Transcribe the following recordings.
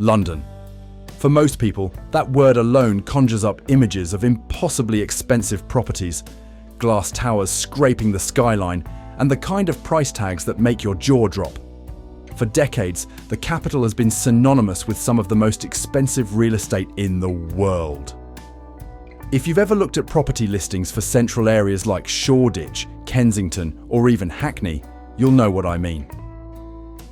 London. For most people, that word alone conjures up images of impossibly expensive properties, glass towers scraping the skyline, and the kind of price tags that make your jaw drop. For decades, the capital has been synonymous with some of the most expensive real estate in the world. If you've ever looked at property listings for central areas like Shoreditch, Kensington, or even Hackney, you'll know what I mean.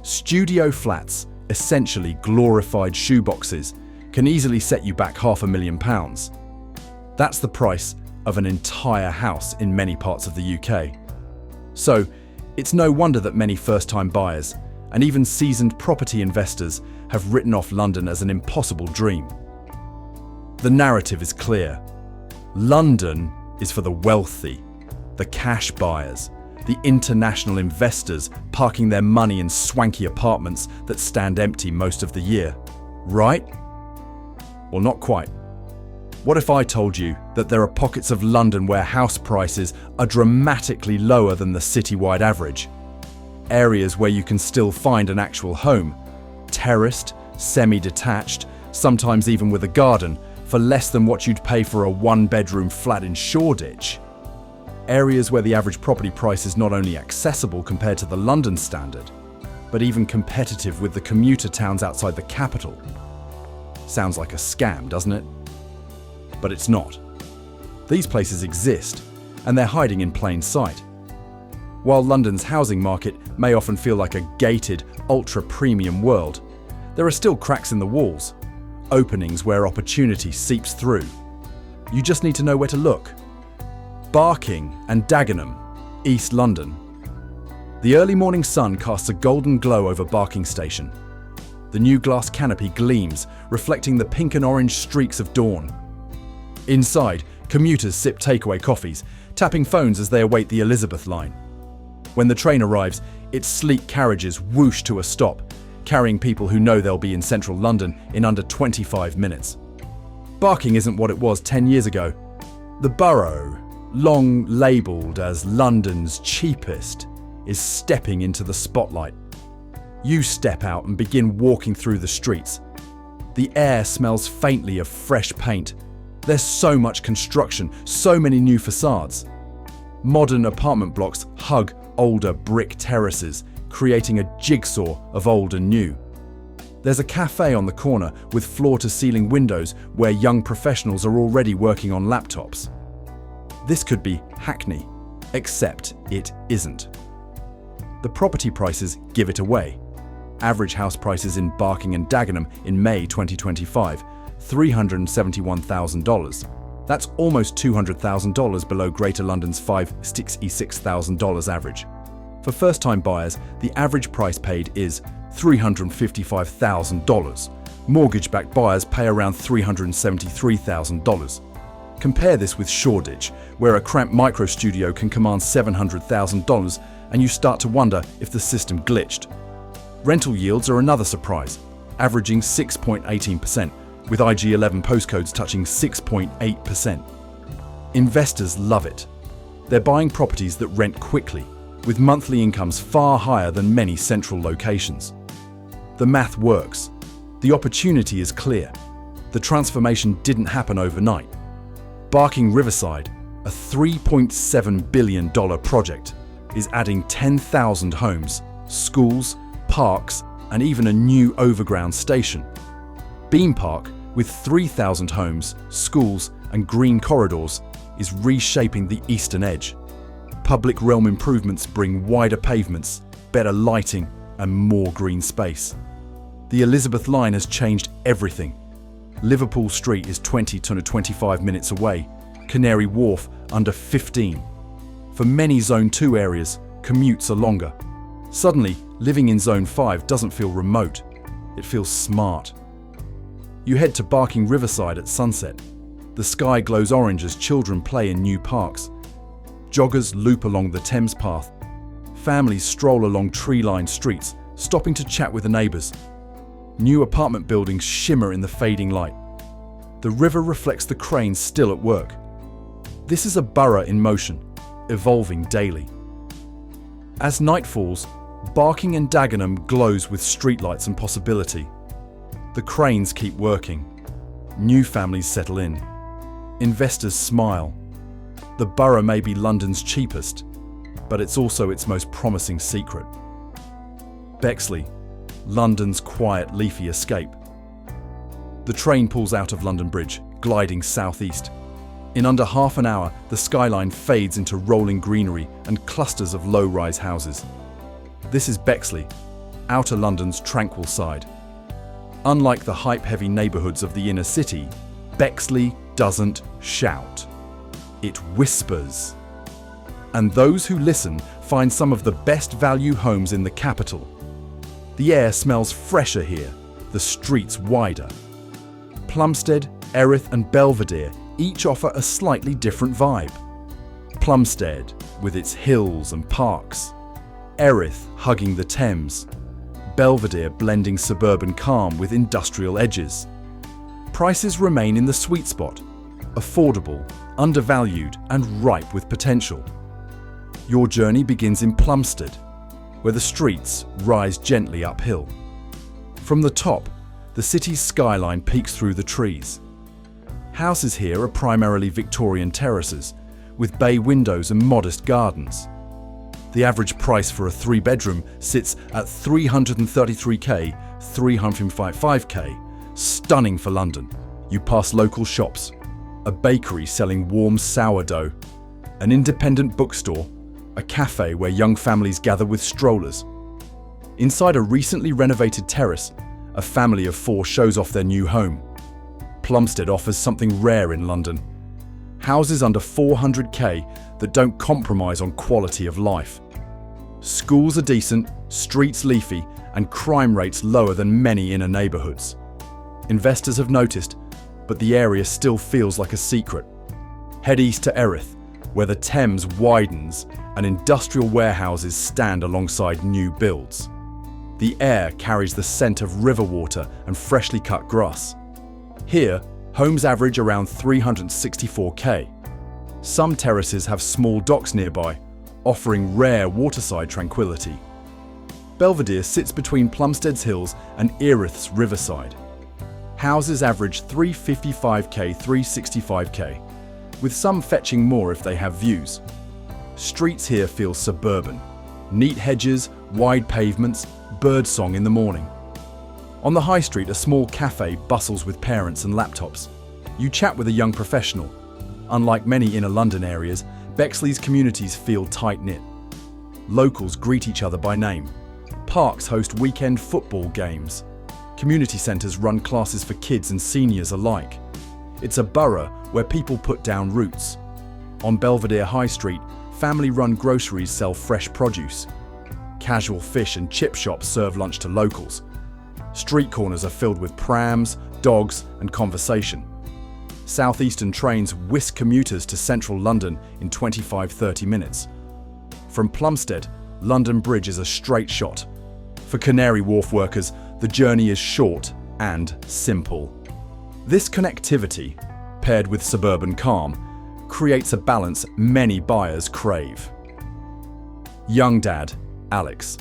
Studio flats, essentially glorified shoeboxes, can easily set you back £500,000. That's the price of an entire house in many parts of the UK. So, it's no wonder that many first-time buyers and even seasoned property investors have written off London as an impossible dream. The narrative is clear. London is for the wealthy, the cash buyers, the international investors parking their money in swanky apartments that stand empty most of the year. Right? Well, not quite. What if I told you that there are pockets of London where house prices are dramatically lower than the citywide average? Areas where you can still find an actual home, terraced, semi-detached, sometimes even with a garden, for less than what you'd pay for a one-bedroom flat in Shoreditch. Areas where the average property price is not only accessible compared to the London standard, but even competitive with the commuter towns outside the capital. Sounds like a scam, doesn't it? But it's not. These places exist, and they're hiding in plain sight. While London's housing market may often feel like a gated, ultra-premium world, there are still cracks in the walls, openings where opportunity seeps through. You just need to know where to look. Barking and Dagenham, East London. The early morning sun casts a golden glow over Barking Station. The new glass canopy gleams, reflecting the pink and orange streaks of dawn. Inside, commuters sip takeaway coffees, tapping phones as they await the Elizabeth line. When the train arrives, its sleek carriages whoosh to a stop, carrying people who know they'll be in central London in under 25 minutes. Barking isn't what it was 10 years ago. The borough, long labelled as London's cheapest, is stepping into the spotlight. You step out and begin walking through the streets. The air smells faintly of fresh paint. There's so much construction, so many new facades. Modern apartment blocks hug older brick terraces, creating a jigsaw of old and new. There's a cafe on the corner with floor-to-ceiling windows where young professionals are already working on laptops. This could be Hackney, except it isn't. The property prices give it away. Average house prices in Barking and Dagenham in May 2025, $371,000. That's almost $200,000 below Greater London's $566,000 average. For first-time buyers, the average price paid is $355,000. Mortgage-backed buyers pay around $373,000. Compare this with Shoreditch, where a cramped micro-studio can command $700,000, and you start to wonder if the system glitched. Rental yields are another surprise, averaging 6.18%, with IG11 postcodes touching 6.8%. Investors love it. They're buying properties that rent quickly, with monthly incomes far higher than many central locations. The math works. The opportunity is clear. The transformation didn't happen overnight. Barking Riverside, a $3.7 billion project, is adding 10,000 homes, schools, parks, and even a new overground station. Beam Park, with 3,000 homes, schools, and green corridors, is reshaping the eastern edge. Public realm improvements bring wider pavements, better lighting, and more green space. The Elizabeth line has changed everything. Liverpool Street is 20 to 25 minutes away, Canary Wharf under 15. For many Zone 2 areas, commutes are longer. Suddenly, living in Zone 5 doesn't feel remote, it feels smart. You head to Barking Riverside at sunset. The sky glows orange as children play in new parks. Joggers loop along the Thames path. Families stroll along tree-lined streets, stopping to chat with the neighbours. New apartment buildings shimmer in the fading light. The river reflects the cranes still at work. This is a borough in motion, evolving daily. As night falls, Barking and Dagenham glows with streetlights and possibility. The cranes keep working. New families settle in. Investors smile. The borough may be London's cheapest, but it's also its most promising secret. Bexley, London's quiet, leafy escape. The train pulls out of London Bridge, gliding southeast. In under half an hour, the skyline fades into rolling greenery and clusters of low-rise houses. This is Bexley, outer London's tranquil side. Unlike the hype-heavy neighbourhoods of the inner city, Bexley doesn't shout. It whispers. And those who listen find some of the best value homes in the capital. The air smells fresher here, the streets wider. Plumstead, Erith and Belvedere each offer a slightly different vibe. Plumstead, with its hills and parks. Erith hugging the Thames. Belvedere blending suburban calm with industrial edges. Prices remain in the sweet spot, affordable, undervalued and ripe with potential. Your journey begins in Plumstead, where the streets rise gently uphill. From the top, the city's skyline peeks through the trees. Houses here are primarily Victorian terraces, with bay windows and modest gardens. The average price for a 3-bedroom sits at $333,000, $355,000, stunning for London. You pass local shops, a bakery selling warm sourdough, an independent bookstore, a cafe where young families gather with strollers. Inside a recently renovated terrace, a family of 4 shows off their new home. Plumstead offers something rare in London. Houses under $400,000 that don't compromise on quality of life. Schools are decent, streets leafy, and crime rates lower than many inner neighbourhoods. Investors have noticed, but the area still feels like a secret. Head east to Erith, where the Thames widens and industrial warehouses stand alongside new builds. The air carries the scent of river water and freshly cut grass. Here, homes average around $364,000. Some terraces have small docks nearby, offering rare waterside tranquility. Belvedere sits between Plumstead's hills and Erith's riverside. Houses average $355,000, $365,000, with some fetching more if they have views. Streets here feel suburban. Neat hedges, wide pavements, birdsong in the morning. On the high street, a small cafe bustles with parents and laptops. You chat with a young professional. Unlike many inner London areas, Bexley's communities feel tight-knit. Locals greet each other by name. Parks host weekend football games. Community centres run classes for kids and seniors alike. It's a borough where people put down roots. On Belvedere High Street, family-run groceries sell fresh produce. Casual fish and chip shops serve lunch to locals. Street corners are filled with prams, dogs and conversation. Southeastern trains whisk commuters to central London in 25-30 minutes. From Plumstead, London Bridge is a straight shot. For Canary Wharf workers, the journey is short and simple. This connectivity, paired with suburban calm, creates a balance many buyers crave. Young dad, Alex.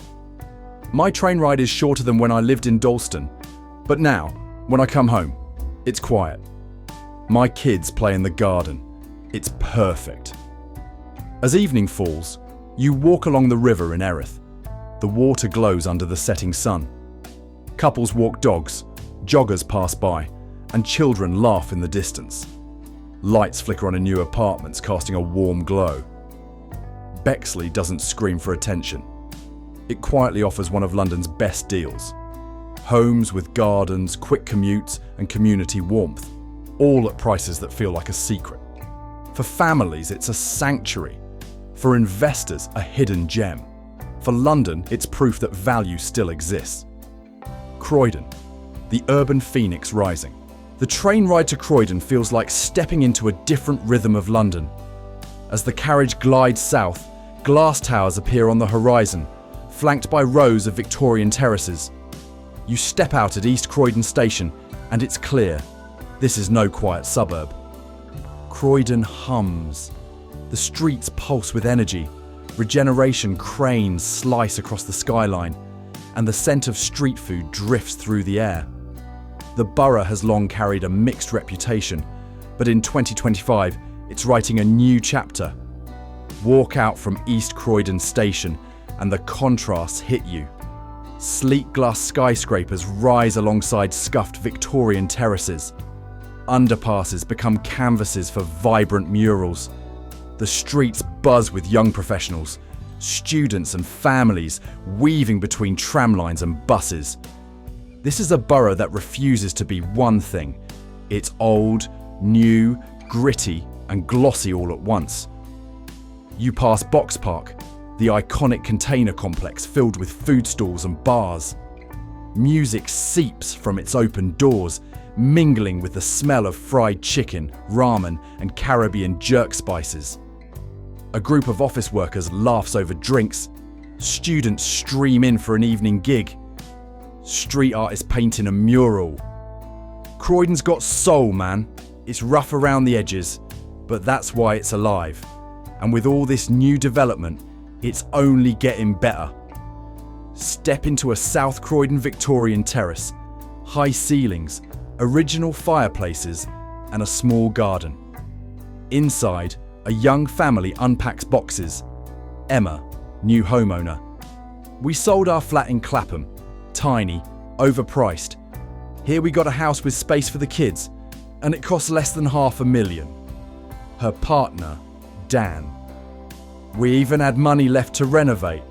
My train ride is shorter than when I lived in Dalston, but now, when I come home, it's quiet. My kids play in the garden. It's perfect. As evening falls, you walk along the river in Erith. The water glows under the setting sun. Couples walk dogs, joggers pass by, and children laugh in the distance. Lights flicker on a new apartments, casting a warm glow. Bexley doesn't scream for attention. It quietly offers one of London's best deals. Homes with gardens, quick commutes, and community warmth, all at prices that feel like a secret. For families, it's a sanctuary. For investors, a hidden gem. For London, it's proof that value still exists. Croydon, the urban phoenix rising. The train ride to Croydon feels like stepping into a different rhythm of London. As the carriage glides south, glass towers appear on the horizon, flanked by rows of Victorian terraces. You step out at East Croydon Station, and it's clear, this is no quiet suburb. Croydon hums. The streets pulse with energy. Regeneration cranes slice across the skyline, and the scent of street food drifts through the air. The borough has long carried a mixed reputation, but in 2025, it's writing a new chapter. Walk out from East Croydon Station and the contrasts hit you. Sleek glass skyscrapers rise alongside scuffed Victorian terraces. Underpasses become canvases for vibrant murals. The streets buzz with young professionals, students and families weaving between tramlines and buses. This is a borough that refuses to be one thing. It's old, new, gritty and glossy all at once. You pass Box Park, the iconic container complex filled with food stalls and bars. Music seeps from its open doors, mingling with the smell of fried chicken, ramen and Caribbean jerk spices. A group of office workers laughs over drinks. Students stream in for an evening gig. Street artists painting a mural. Croydon's got soul, man. It's rough around the edges, but that's why it's alive. And with all this new development, it's only getting better. Step into a South Croydon Victorian terrace, high ceilings, original fireplaces, and a small garden. Inside, a young family unpacks boxes. Emma, new homeowner. We sold our flat in Clapham. Tiny, overpriced. Here we got a house with space for the kids, and it costs less than $500,000. Her partner, Dan. We even had money left to renovate.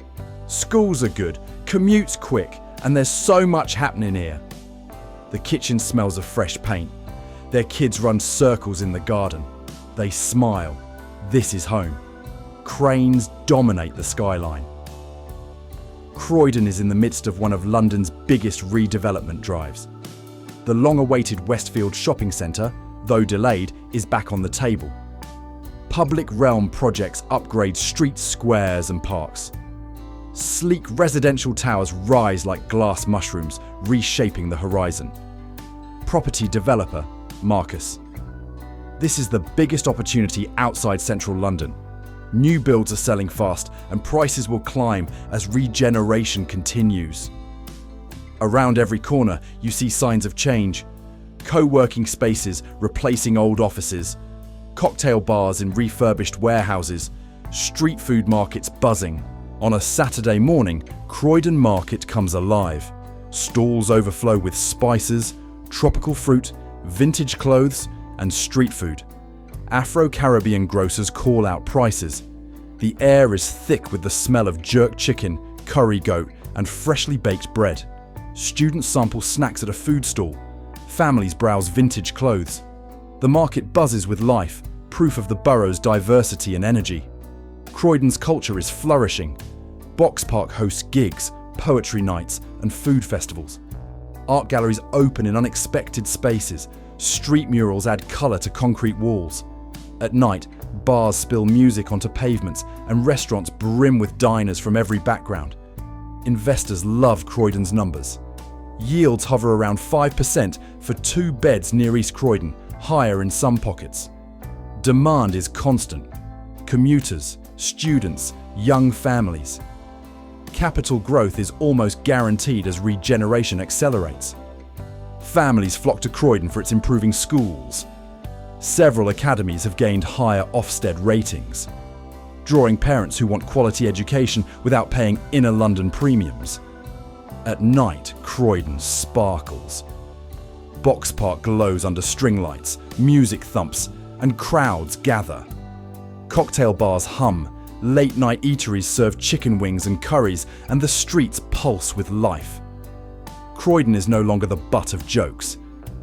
Schools are good, commute's quick, and there's so much happening here. The kitchen smells of fresh paint. Their kids run circles in the garden. They smile. This is home. Cranes dominate the skyline. Croydon is in the midst of one of London's biggest redevelopment drives. The long-awaited Westfield shopping centre, though delayed, is back on the table. Public realm projects upgrade streets, squares and parks. Sleek residential towers rise like glass mushrooms, reshaping the horizon. Property developer, Marcus. This is the biggest opportunity outside central London. New builds are selling fast and prices will climb as regeneration continues. Around every corner, you see signs of change. Co-working spaces replacing old offices. Cocktail bars in refurbished warehouses. Street food markets buzzing. On a Saturday morning, Croydon Market comes alive. Stalls overflow with spices, tropical fruit, vintage clothes, and street food. Afro-Caribbean grocers call out prices. The air is thick with the smell of jerk chicken, curry goat, and freshly baked bread. Students sample snacks at a food stall. Families browse vintage clothes. The market buzzes with life, proof of the borough's diversity and energy. Croydon's culture is flourishing. Box Park hosts gigs, poetry nights, and food festivals. Art galleries open in unexpected spaces. Street murals add colour to concrete walls. At night, bars spill music onto pavements and restaurants brim with diners from every background. Investors love Croydon's numbers. Yields hover around 5% for 2 beds near East Croydon, higher in some pockets. Demand is constant. Commuters, students, young families. Capital growth is almost guaranteed as regeneration accelerates. Families flock to Croydon for its improving schools. Several academies have gained higher Ofsted ratings, drawing parents who want quality education without paying inner London premiums. At night, Croydon sparkles. Box Park glows under string lights, music thumps, and crowds gather. Cocktail bars hum, late-night eateries serve chicken wings and curries, and the streets pulse with life. Croydon is no longer the butt of jokes.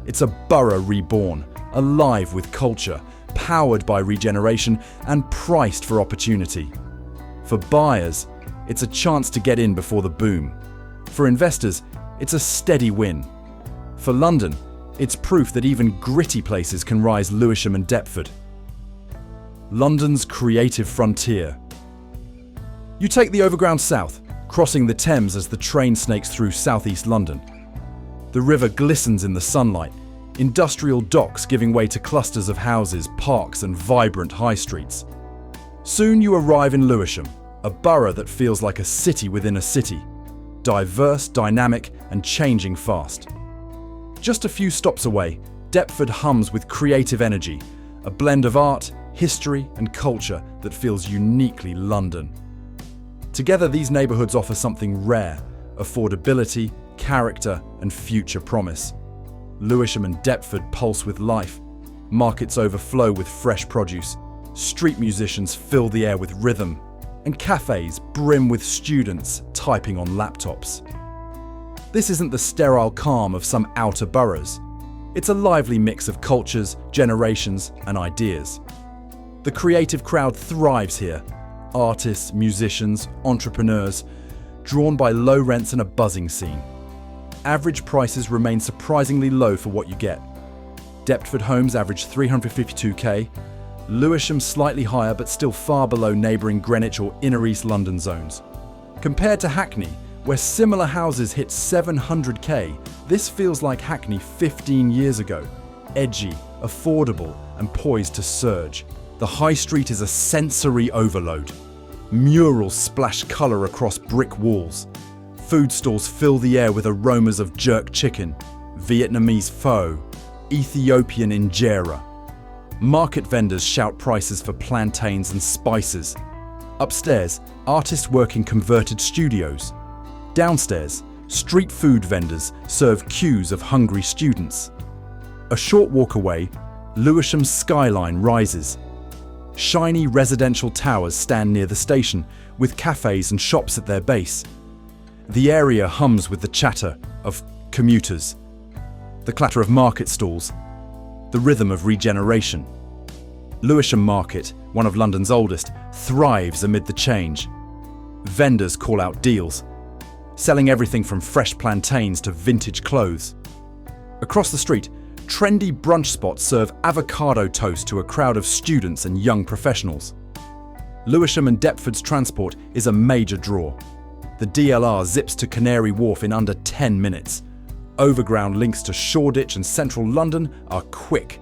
It's a borough reborn, alive with culture, powered by regeneration, and priced for opportunity. For buyers, it's a chance to get in before the boom. For investors, it's a steady win. For London, it's proof that even gritty places can rise Lewisham and Deptford. London's creative frontier. You take the Overground south, crossing the Thames as the train snakes through southeast London. The river glistens in the sunlight, industrial docks giving way to clusters of houses, parks and vibrant high streets. Soon you arrive in Lewisham, a borough that feels like a city within a city. Diverse, dynamic and changing fast. Just a few stops away, Deptford hums with creative energy, a blend of art, history and culture that feels uniquely London. Together, these neighbourhoods offer something rare: affordability, character and future promise. Lewisham and Deptford pulse with life. Markets overflow with fresh produce. Street musicians fill the air with rhythm. And cafes brim with students typing on laptops. This isn't the sterile calm of some outer boroughs. It's a lively mix of cultures, generations and ideas. The creative crowd thrives here. Artists, musicians, entrepreneurs, drawn by low rents and a buzzing scene. Average prices remain surprisingly low for what you get. Deptford homes average £352,000, Lewisham slightly higher but still far below neighbouring Greenwich or Inner East London zones. Compared to Hackney, where similar houses hit £700,000, this feels like Hackney 15 years ago. Edgy, affordable and poised to surge. The high street is a sensory overload. Murals splash colour across brick walls. Food stalls fill the air with aromas of jerk chicken, Vietnamese pho, Ethiopian injera. Market vendors shout prices for plantains and spices. Upstairs, artists work in converted studios. Downstairs, street food vendors serve queues of hungry students. A short walk away, Lewisham's skyline rises. Shiny residential towers stand near the station, with cafes and shops at their base. The area hums with the chatter of commuters, the clatter of market stalls, the rhythm of regeneration. Lewisham Market, one of London's oldest, thrives amid the change. Vendors call out deals, selling everything from fresh plantains to vintage clothes. Across the street, trendy brunch spots serve avocado toast to a crowd of students and young professionals. Lewisham and Deptford's transport is a major draw. The DLR zips to Canary Wharf in under 10 minutes. Overground links to Shoreditch and central London are quick.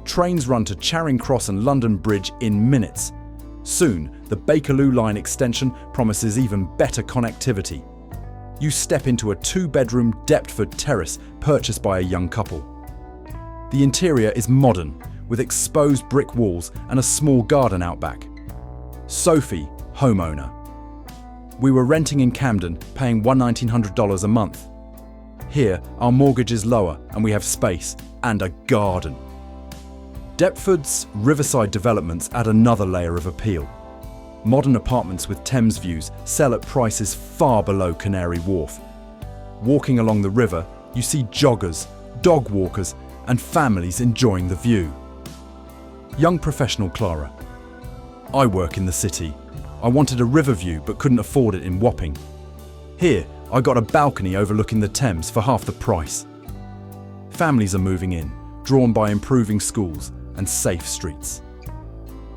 Trains run to Charing Cross and London Bridge in minutes. Soon, the Bakerloo line extension promises even better connectivity. You step into a 2-bedroom Deptford terrace purchased by a young couple. The interior is modern, with exposed brick walls and a small garden out back. Sophie, homeowner. We were renting in Camden, paying $1,900 a month. Here, our mortgage is lower and we have space and a garden. Deptford's riverside developments add another layer of appeal. Modern apartments with Thames views sell at prices far below Canary Wharf. Walking along the river, you see joggers, dog walkers, and families enjoying the view. Young professional Clara. I work in the city. I wanted a river view but couldn't afford it in Wapping. Here, I got a balcony overlooking the Thames for half the price. Families are moving in, drawn by improving schools and safe streets.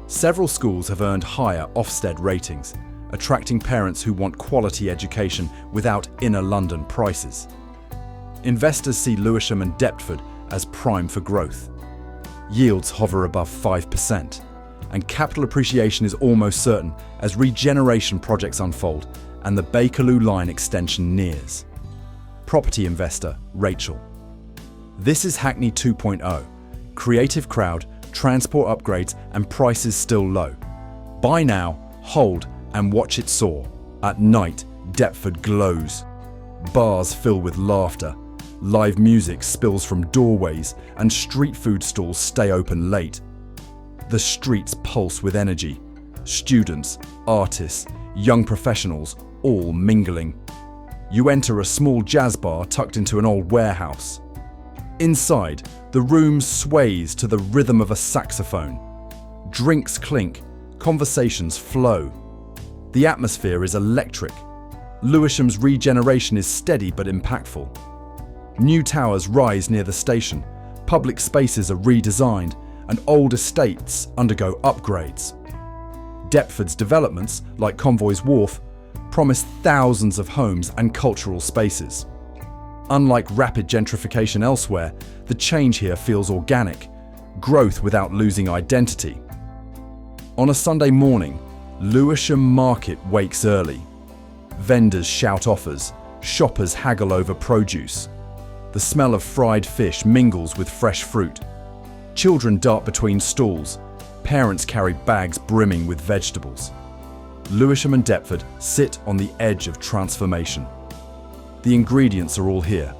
Several schools have earned higher Ofsted ratings, attracting parents who want quality education without inner London prices. Investors see Lewisham and Deptford as prime for growth. Yields hover above 5%, and capital appreciation is almost certain as regeneration projects unfold and the Bakerloo line extension nears. Property investor Rachel. This is Hackney 2.0. Creative crowd, transport upgrades and prices still low. Buy now, hold and watch it soar. At night, Deptford glows. Bars fill with laughter. Live music spills from doorways and street food stalls stay open late. The streets pulse with energy. Students, artists, young professionals, all mingling. You enter a small jazz bar tucked into an old warehouse. Inside, the room sways to the rhythm of a saxophone. Drinks clink, conversations flow. The atmosphere is electric. Lewisham's regeneration is steady but impactful. New towers rise near the station, public spaces are redesigned, and old estates undergo upgrades. Deptford's developments, like Convoy's Wharf, promise thousands of homes and cultural spaces. Unlike rapid gentrification elsewhere, the change here feels organic, growth without losing identity. On a Sunday morning, Lewisham Market wakes early. Vendors shout offers, shoppers haggle over produce. The smell of fried fish mingles with fresh fruit. Children dart between stalls. Parents carry bags brimming with vegetables. Lewisham and Deptford sit on the edge of transformation. The ingredients are all here.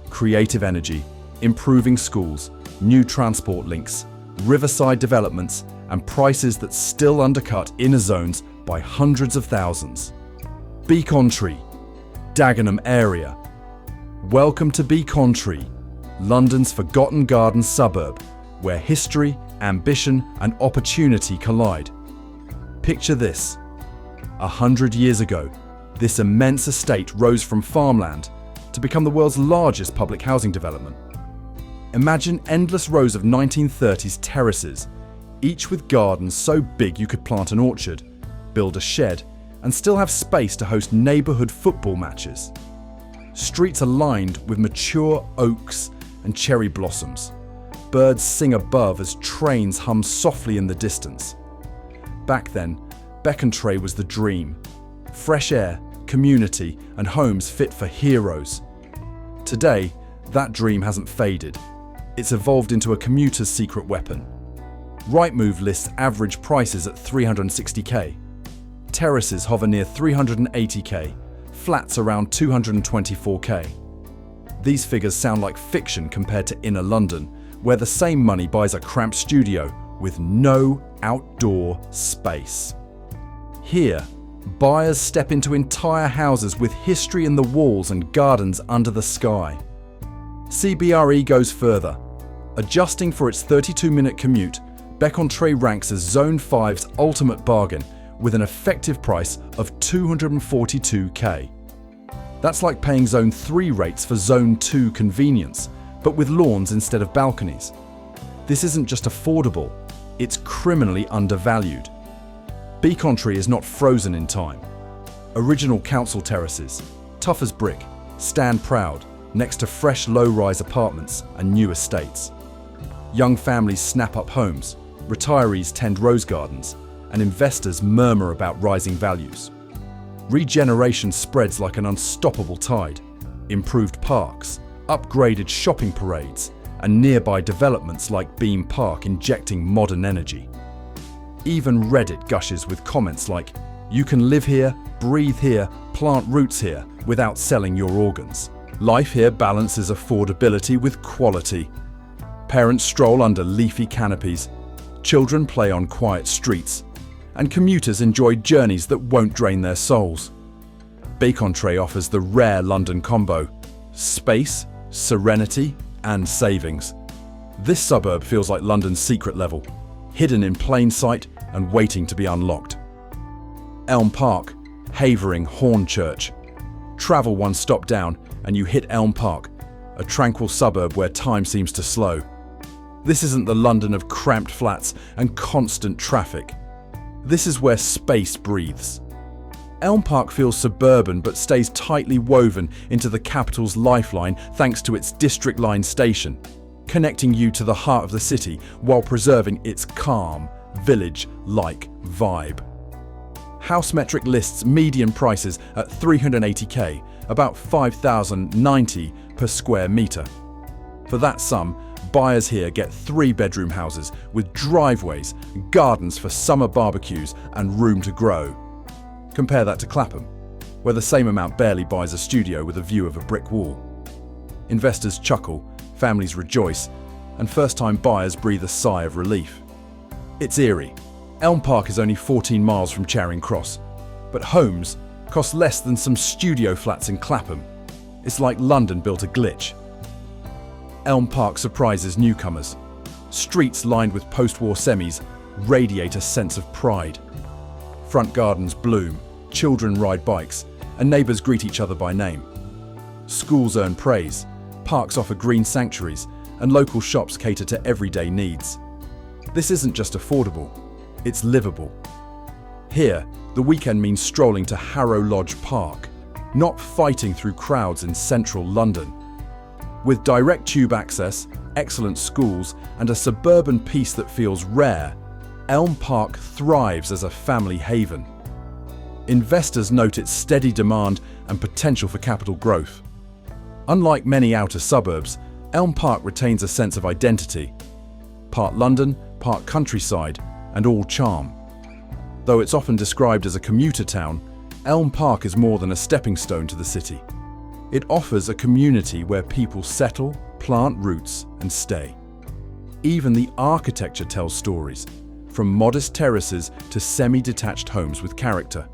Creative energy, improving schools, new transport links, riverside developments, and prices that still undercut inner zones by hundreds of thousands. Becontree, Dagenham area. Welcome to Becontree, London's forgotten garden suburb, where history, ambition, and opportunity collide. Picture this. 100 years ago, this immense estate rose from farmland to become the world's largest public housing development. Imagine endless rows of 1930s terraces, each with gardens so big you could plant an orchard, build a shed, and still have space to host neighbourhood football matches. Streets are lined with mature oaks and cherry blossoms. Birds sing above as trains hum softly in the distance. Back then, Becontree was the dream. Fresh air, community, and homes fit for heroes. Today, that dream hasn't faded. It's evolved into a commuter's secret weapon. Rightmove lists average prices at $360,000. Terraces hover near $380,000. Flats around $224,000. These figures sound like fiction compared to inner London, where the same money buys a cramped studio with no outdoor space. Here, buyers step into entire houses with history in the walls and gardens under the sky. CBRE goes further. Adjusting for its 32-minute commute, Becontree ranks as Zone 5's ultimate bargain with an effective price of $242,000. That's like paying Zone 3 rates for Zone 2 convenience, but with lawns instead of balconies. This isn't just affordable, it's criminally undervalued. Becontree is not frozen in time. Original council terraces, tough as brick, stand proud next to fresh low-rise apartments and new estates. Young families snap up homes, retirees tend rose gardens, and investors murmur about rising values. Regeneration spreads like an unstoppable tide. Improved parks, upgraded shopping parades, and nearby developments like Elm Park injecting modern energy. Even Reddit gushes with comments like, "You can live here, breathe here, plant roots here without selling your organs." Life here balances affordability with quality. Parents stroll under leafy canopies, children play on quiet streets, and commuters enjoy journeys that won't drain their souls. Becontree offers the rare London combo: space, serenity, and savings. This suburb feels like London's secret level, hidden in plain sight and waiting to be unlocked. Elm Park, Havering, Hornchurch. Travel one stop down and you hit Elm Park, a tranquil suburb where time seems to slow. This isn't the London of cramped flats and constant traffic. This is where space breathes. Elm Park feels suburban but stays tightly woven into the capital's lifeline thanks to its District Line station, connecting you to the heart of the city while preserving its calm, village-like vibe. Housemetric lists median prices at $380,000, about $5,090 per square metre. For that sum, buyers here get 3-bedroom houses with driveways, gardens for summer barbecues, and room to grow. Compare that to Clapham, where the same amount barely buys a studio with a view of a brick wall. Investors chuckle, families rejoice, and first-time buyers breathe a sigh of relief. It's eerie. Elm Park is only 14 miles from Charing Cross, but homes cost less than some studio flats in Clapham. It's like London built a glitch. Elm Park surprises newcomers. Streets lined with post-war semis radiate a sense of pride. Front gardens bloom, children ride bikes, and neighbours greet each other by name. Schools earn praise, parks offer green sanctuaries, and local shops cater to everyday needs. This isn't just affordable, it's livable. Here, the weekend means strolling to Harrow Lodge Park, not fighting through crowds in central London. With direct tube access, excellent schools, and a suburban peace that feels rare, Elm Park thrives as a family haven. Investors note its steady demand and potential for capital growth. Unlike many outer suburbs, Elm Park retains a sense of identity. Part London, part countryside, and all charm. Though it's often described as a commuter town, Elm Park is more than a stepping stone to the city. It offers a community where people settle, plant roots, and stay. Even the architecture tells stories, from modest terraces to semi-detached homes with character.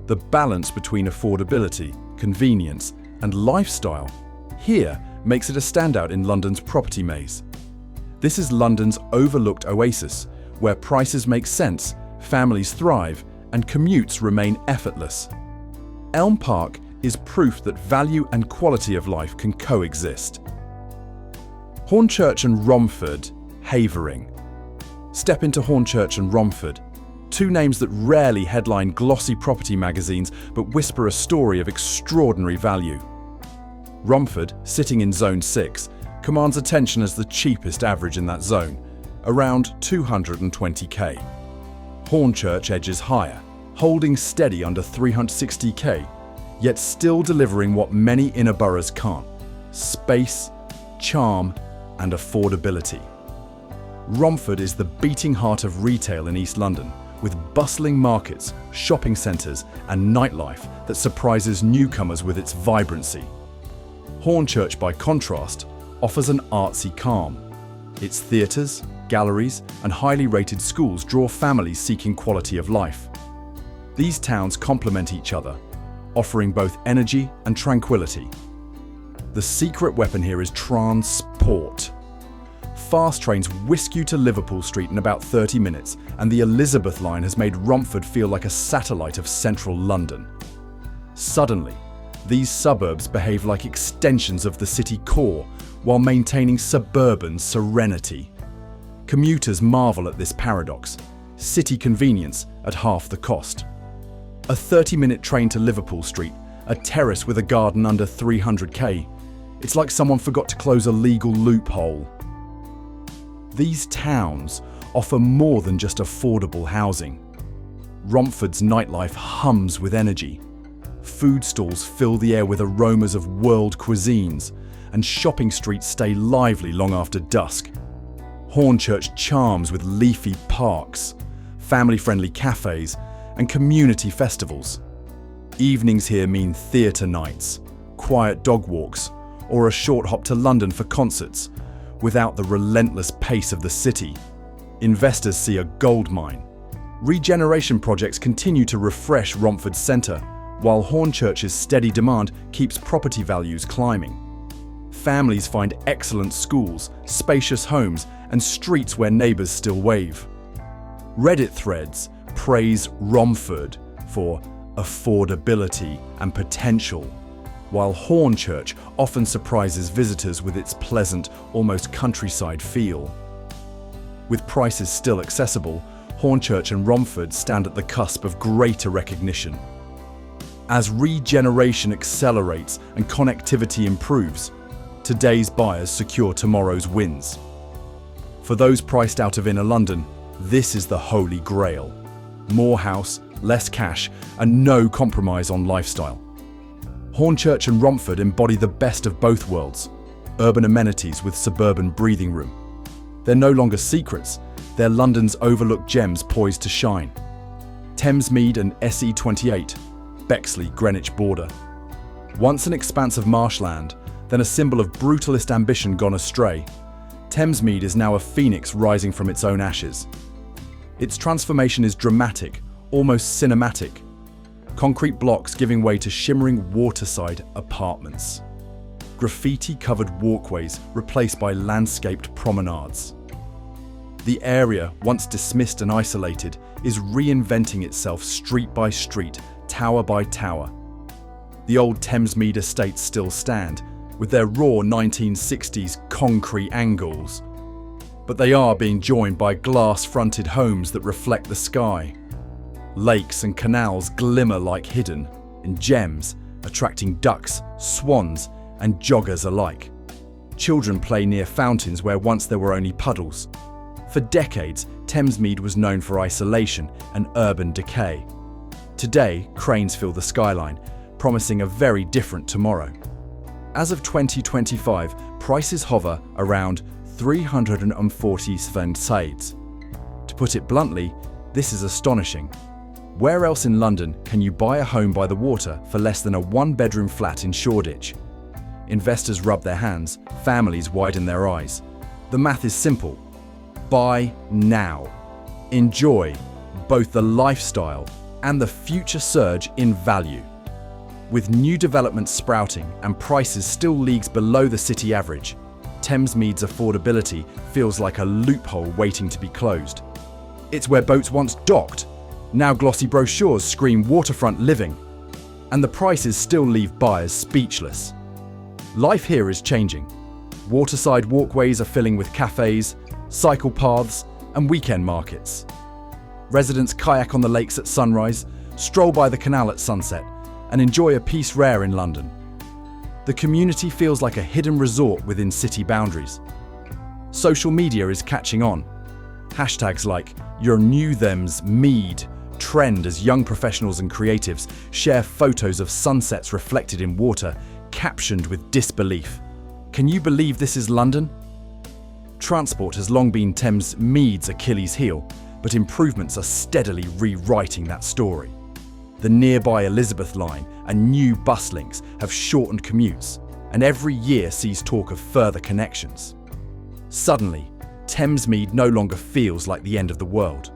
The balance between affordability, convenience, and lifestyle here makes it a standout in London's property maze. This is London's overlooked oasis, where prices make sense, families thrive, and commutes remain effortless. Elm Park is proof that value and quality of life can coexist. Hornchurch and Romford, Havering. Step into Hornchurch and Romford, two names that rarely headline glossy property magazines but whisper a story of extraordinary value. Romford, sitting in Zone 6, commands attention as the cheapest average in that zone, around 220k. Hornchurch edges higher, holding steady under 360k, yet still delivering what many inner boroughs can't: space, charm, and affordability. Romford is the beating heart of retail in East London, with bustling markets, shopping centres, and nightlife that surprises newcomers with its vibrancy. Hornchurch, by contrast, offers an artsy calm. Its theatres, galleries, and highly rated schools draw families seeking quality of life. These towns complement each other, offering both energy and tranquility. The secret weapon here is transport. Fast trains whisk you to Liverpool Street in about 30 minutes, and the Elizabeth line has made Romford feel like a satellite of central London. Suddenly, these suburbs behave like extensions of the city core while maintaining suburban serenity. Commuters marvel at this paradox: city convenience at half the cost. A 30-minute train to Liverpool Street, a terrace with a garden under 300k. It's like someone forgot to close a legal loophole. These towns offer more than just affordable housing. Romford's nightlife hums with energy. Food stalls fill the air with aromas of world cuisines, and shopping streets stay lively long after dusk. Hornchurch charms with leafy parks, family-friendly cafes, and community festivals. Evenings here mean theatre nights, quiet dog walks, or a short hop to London for concerts, without the relentless pace of the city. Investors see a goldmine. Regeneration projects continue to refresh Romford's centre, while Hornchurch's steady demand keeps property values climbing. Families find excellent schools, spacious homes, and streets where neighbours still wave. Reddit threads praise Romford for affordability and potential, while Hornchurch often surprises visitors with its pleasant, almost countryside feel. With prices still accessible, Hornchurch and Romford stand at the cusp of greater recognition. As regeneration accelerates and connectivity improves, today's buyers secure tomorrow's wins. For those priced out of inner London, this is the holy grail. More house, less cash, and no compromise on lifestyle. Hornchurch and Romford embody the best of both worlds: urban amenities with suburban breathing room. They're no longer secrets, they're London's overlooked gems poised to shine. Thamesmead and SE28, Bexley, Greenwich border. Once an expanse of marshland, then a symbol of brutalist ambition gone astray, Thamesmead is now a phoenix rising from its own ashes. Its transformation is dramatic, almost cinematic. Concrete blocks giving way to shimmering waterside apartments. Graffiti-covered walkways replaced by landscaped promenades. The area, once dismissed and isolated, is reinventing itself street by street, tower by tower. The old Thamesmead estates still stand, with their raw 1960s concrete angles. But they are being joined by glass-fronted homes that reflect the sky. Lakes and canals glimmer like hidden gems, attracting ducks, swans, and joggers alike. Children play near fountains where once there were only puddles. For decades, Thamesmead was known for isolation and urban decay. Today, cranes fill the skyline, promising a very different tomorrow. As of 2025, prices hover around 347 sides. To put it bluntly, this is astonishing. Where else in London can you buy a home by the water for less than a one-bedroom flat in Shoreditch? Investors rub their hands, families widen their eyes. The math is simple. Buy now. Enjoy both the lifestyle and the future surge in value. With new developments sprouting and prices still leagues below the city average, Thamesmead's affordability feels like a loophole waiting to be closed. It's where boats once docked. Now glossy brochures scream waterfront living, and the prices still leave buyers speechless. Life here is changing. Waterside walkways are filling with cafes, cycle paths, and weekend markets. Residents kayak on the lakes at sunrise, stroll by the canal at sunset, and enjoy a piece rare in London. The community feels like a hidden resort within city boundaries. Social media is catching on. Hashtags like "Your New Thamesmead" trend as young professionals and creatives share photos of sunsets reflected in water, captioned with disbelief. Can you believe this is London? Transport has long been Thamesmead's Achilles heel, but improvements are steadily rewriting that story. The nearby Elizabeth line and new bus links have shortened commutes, and every year sees talk of further connections. Suddenly, Thamesmead no longer feels like the end of the world.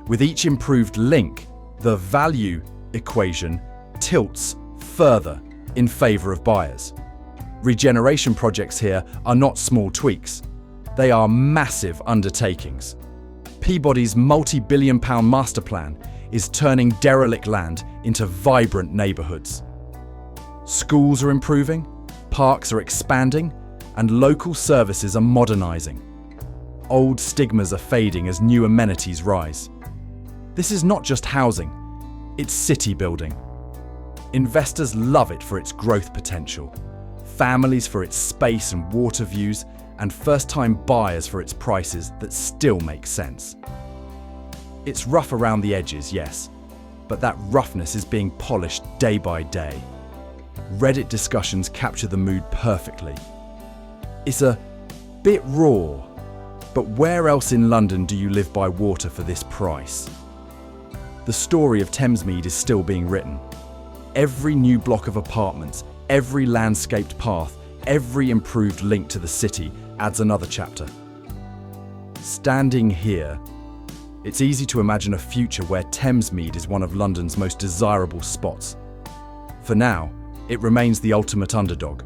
With each improved link, the value equation tilts further in favour of buyers. Regeneration projects here are not small tweaks. They are massive undertakings. Peabody's multi-billion-pound master plan is turning derelict land into vibrant neighbourhoods. Schools are improving, parks are expanding, and local services are modernising. Old stigmas are fading as new amenities rise. This is not just housing, it's city building. Investors love it for its growth potential, families for its space and water views, and first-time buyers for its prices that still make sense. It's rough around the edges, yes, but that roughness is being polished day by day. Reddit discussions capture the mood perfectly. It's a bit raw, but where else in London do you live by water for this price? The story of Thamesmead is still being written. Every new block of apartments, every landscaped path, every improved link to the city adds another chapter. Standing here, it's easy to imagine a future where Thamesmead is one of London's most desirable spots. For now, it remains the ultimate underdog,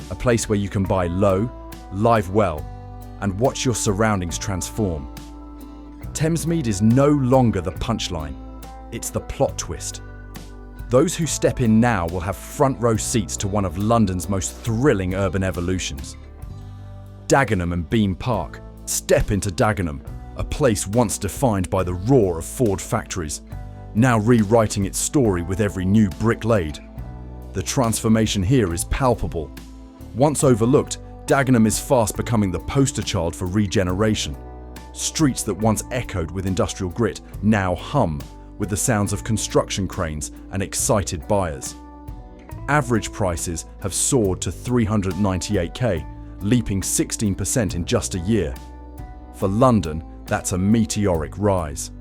a place where you can buy low, live well, and watch your surroundings transform. Thamesmead is no longer the punchline, it's the plot twist. Those who step in now will have front row seats to one of London's most thrilling urban evolutions. Dagenham and Beam Park. Step into Dagenham, a place once defined by the roar of Ford factories, now rewriting its story with every new brick laid. The transformation here is palpable. Once overlooked, Dagenham is fast becoming the poster child for regeneration. Streets that once echoed with industrial grit now hum with the sounds of construction cranes and excited buyers. Average prices have soared to 398k, leaping 16% in just a year. For London, that's a meteoric rise.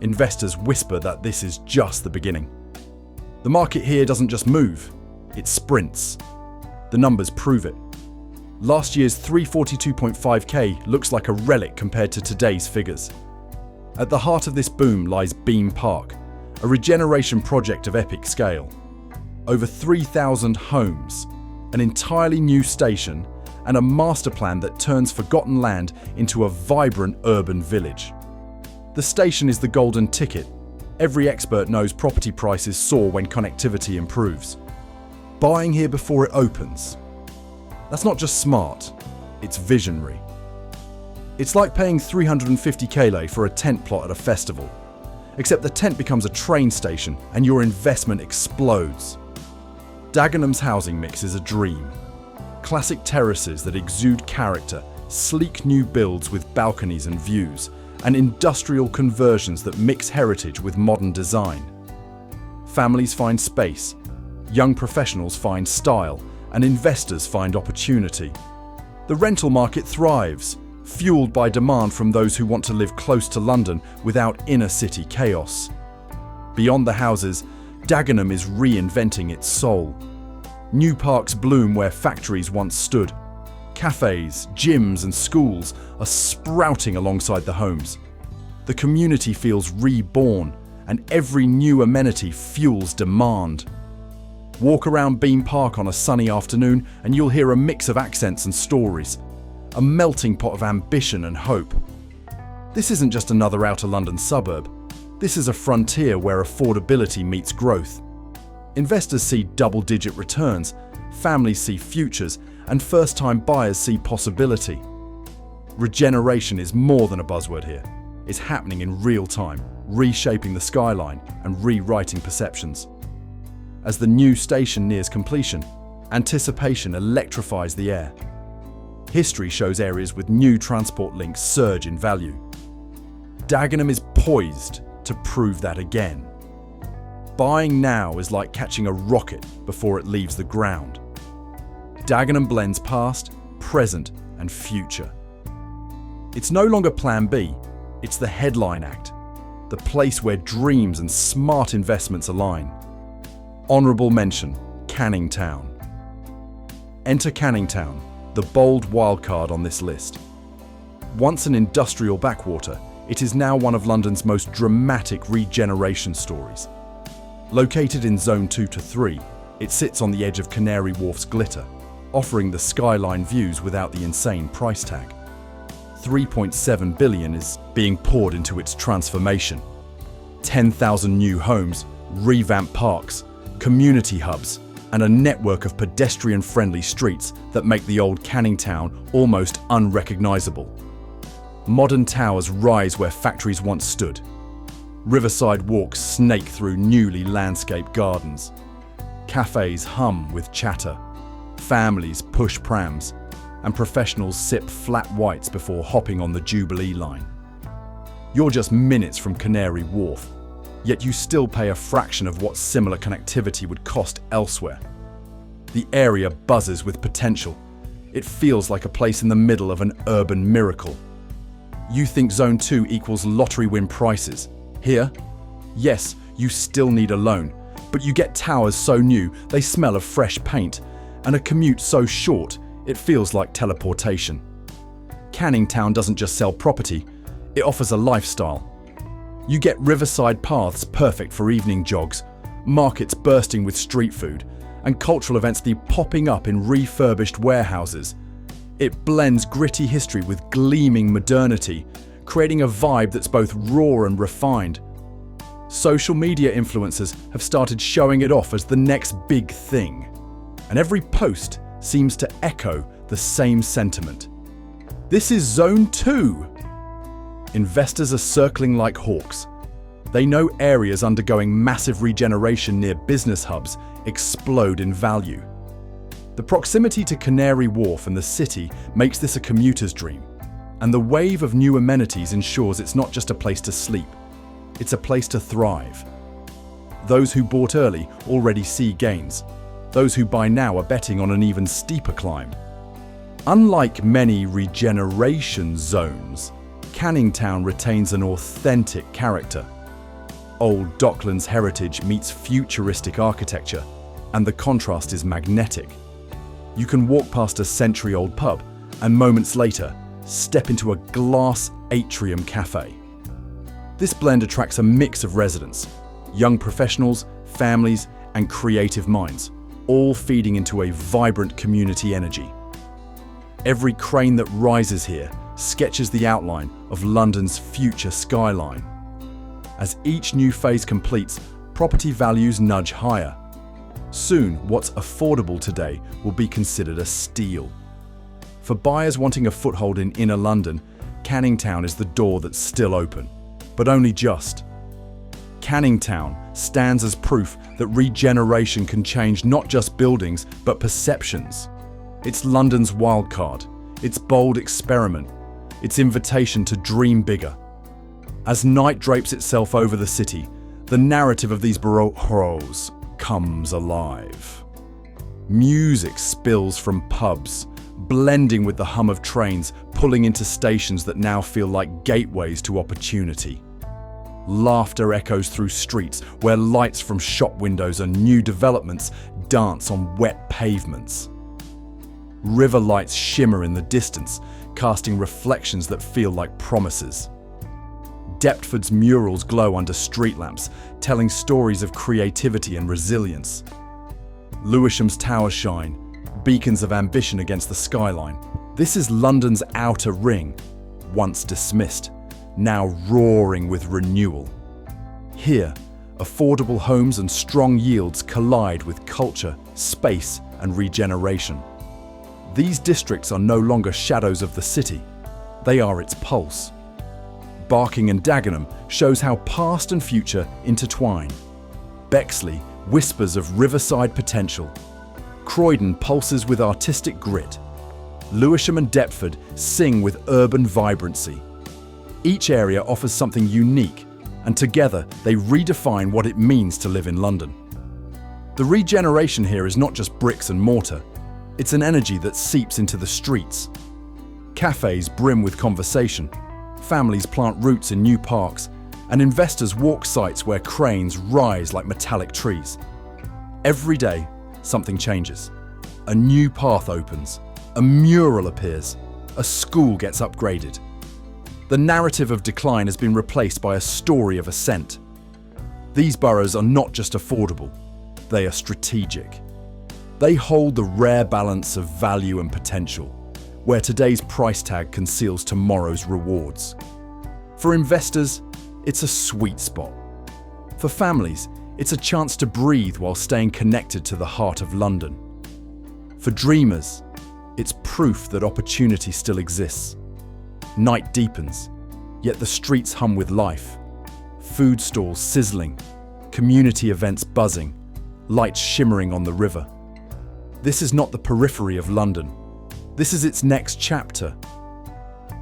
Investors whisper that this is just the beginning. The market here doesn't just move, it sprints. The numbers prove it. Last year's 342.5k looks like a relic compared to today's figures. At the heart of this boom lies Beam Park, a regeneration project of epic scale. Over 3,000 homes, an entirely new station, and a master plan that turns forgotten land into a vibrant urban village. The station is the golden ticket. Every expert knows property prices soar when connectivity improves. Buying here before it opens. That's not just smart, it's visionary. It's like paying 350k for a tent plot at a festival, except the tent becomes a train station and your investment explodes. Dagenham's housing mix is a dream. Classic terraces that exude character, sleek new builds with balconies and views, and industrial conversions that mix heritage with modern design. Families find space, young professionals find style, and investors find opportunity. The rental market thrives, fueled by demand from those who want to live close to London without inner-city chaos. Beyond the houses, Dagenham is reinventing its soul. New parks bloom where factories once stood. Cafes, gyms and schools are sprouting alongside the homes. The community feels reborn, and every new amenity fuels demand. Walk around Beam Park on a sunny afternoon and you'll hear a mix of accents and stories, a melting pot of ambition and hope. This isn't just another outer London suburb. This is a frontier where affordability meets growth. Investors see double-digit returns, families see futures, and first-time buyers see possibility. Regeneration is more than a buzzword here. It's happening in real time, reshaping the skyline and rewriting perceptions. As the new station nears completion, anticipation electrifies the air. History shows areas with new transport links surge in value. Dagenham is poised to prove that again. Buying now is like catching a rocket before it leaves the ground. Dagenham blends past, present, and future. It's no longer Plan B, it's the headline act, the place where dreams and smart investments align. Honourable mention, Canning Town. Enter Canning Town, the bold wildcard on this list. Once an industrial backwater, it is now one of London's most dramatic regeneration stories. Located in Zone 2 to 3, it sits on the edge of Canary Wharf's glitter, offering the skyline views without the insane price tag. 3.7 billion is being poured into its transformation. 10,000 new homes, revamped parks, community hubs, and a network of pedestrian-friendly streets that make the old Canning Town almost unrecognisable. Modern towers rise where factories once stood. Riverside walks snake through newly landscaped gardens. Cafes hum with chatter. Families push prams, and professionals sip flat whites before hopping on the Jubilee line. You're just minutes from Canary Wharf, yet you still pay a fraction of what similar connectivity would cost elsewhere. The area buzzes with potential. It feels like a place in the middle of an urban miracle. You think Zone 2 equals lottery win prices. Here, yes, you still need a loan, but you get towers so new they smell of fresh paint, and a commute so short it feels like teleportation. Canning Town doesn't just sell property, it offers a lifestyle. You get riverside paths perfect for evening jogs, markets bursting with street food, and cultural events popping up in refurbished warehouses. It blends gritty history with gleaming modernity, creating a vibe that's both raw and refined. Social media influencers have started showing it off as the next big thing, and every post seems to echo the same sentiment. This is Zone 2! Investors are circling like hawks. They know areas undergoing massive regeneration near business hubs explode in value. The proximity to Canary Wharf and the city makes this a commuter's dream, and the wave of new amenities ensures it's not just a place to sleep, it's a place to thrive. Those who bought early already see gains. Those who buy now are betting on an even steeper climb. Unlike many regeneration zones, Canning Town retains an authentic character. Old Docklands heritage meets futuristic architecture, and the contrast is magnetic. You can walk past a century-old pub and moments later step into a glass atrium cafe. This blend attracts a mix of residents, young professionals, families, and creative minds, all feeding into a vibrant community energy. Every crane that rises here sketches the outline of London's future skyline. As each new phase completes, property values nudge higher. Soon, what's affordable today will be considered a steal. For buyers wanting a foothold in inner London, Canning Town is the door that's still open, but only just. Canning Town stands as proof that regeneration can change not just buildings, but perceptions. It's London's wildcard, its bold experiment, its invitation to dream bigger. As night drapes itself over the city, the narrative of these boroughs comes alive. Music spills from pubs, blending with the hum of trains pulling into stations that now feel like gateways to opportunity. Laughter echoes through streets where lights from shop windows and new developments dance on wet pavements. River lights shimmer in the distance, casting reflections that feel like promises. Deptford's murals glow under street lamps, telling stories of creativity and resilience. Lewisham's towers shine, beacons of ambition against the skyline. This is London's outer ring, once dismissed, now roaring with renewal. Here, affordable homes and strong yields collide with culture, space, and regeneration. These districts are no longer shadows of the city, they are its pulse. Barking and Dagenham shows how past and future intertwine. Bexley whispers of riverside potential. Croydon pulses with artistic grit. Lewisham and Deptford sing with urban vibrancy. Each area offers something unique, and together they redefine what it means to live in London. The regeneration here is not just bricks and mortar, it's an energy that seeps into the streets. Cafes brim with conversation, families plant roots in new parks, and investors walk sites where cranes rise like metallic trees. Every day, something changes. A new path opens, a mural appears, a school gets upgraded. The narrative of decline has been replaced by a story of ascent. These boroughs are not just affordable, they are strategic. They hold the rare balance of value and potential, where today's price tag conceals tomorrow's rewards. For investors, it's a sweet spot. For families, it's a chance to breathe while staying connected to the heart of London. For dreamers, it's proof that opportunity still exists. Night deepens, yet the streets hum with life. Food stalls sizzling, community events buzzing, lights shimmering on the river. This is not the periphery of London. This is its next chapter.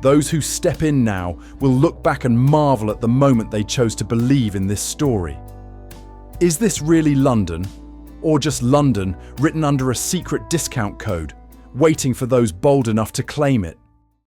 Those who step in now will look back and marvel at the moment they chose to believe in this story. Is this really London? Or just London written under a secret discount code, waiting for those bold enough to claim it?